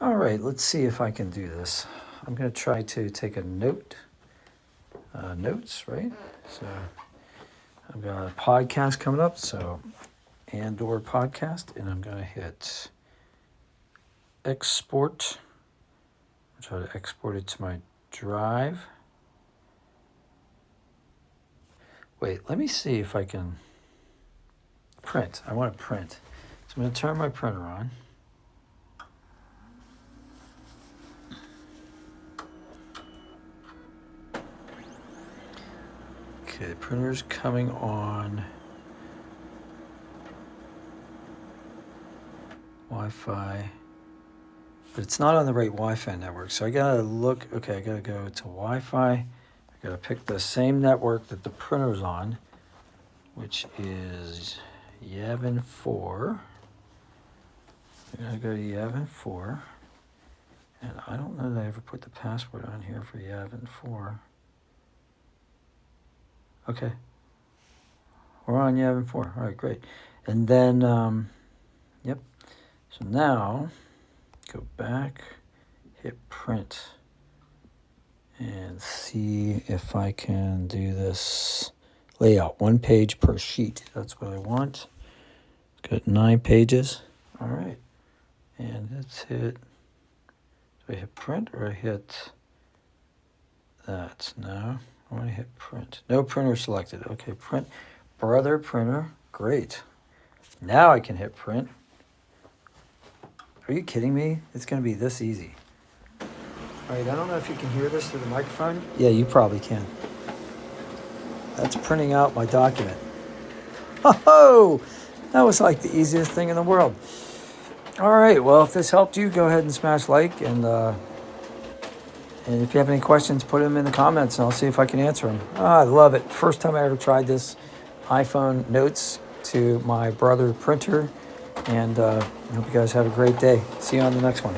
All right, let's see if I can do this. I'm going to try to take a notes, right? So I've got a podcast coming up, so and/or podcast, and I'm going to hit export. I'll try to export it to my drive. Wait, let me see if I can print. I want to print. So I'm going to turn my printer on. Okay, the printer's coming on Wi-Fi, but it's not on the right Wi-Fi network. So I gotta look, okay, I gotta go to Wi-Fi. I gotta pick the same network that the printer's on, which is Yavin 4. I'm gonna go to Yavin 4. And I don't know that I ever put the password on here for Yavin 4. Okay. We're on Yavin 4. All right, great. And then, yep. So now, go back, hit print, and see if I can do this layout. 1 page per sheet. That's what I want. It's got 9 pages. All right. And let's hit, do I hit print or I hit that? No. I want to hit print. No printer selected. Okay, print. Brother printer. Great. Now I can hit print. Are you kidding me? It's going to be this easy. All right, I don't know if you can hear this through the microphone. Yeah, you probably can. That's printing out my document. Oh, that was like the easiest thing in the world. All right, well, if this helped you, go ahead and smash like, and if you have any questions, put them in the comments, and I'll see if I can answer them. Oh, I love it. First time I ever tried this iPhone notes to my brother printer, and I hope you guys have a great day. See you on the next one.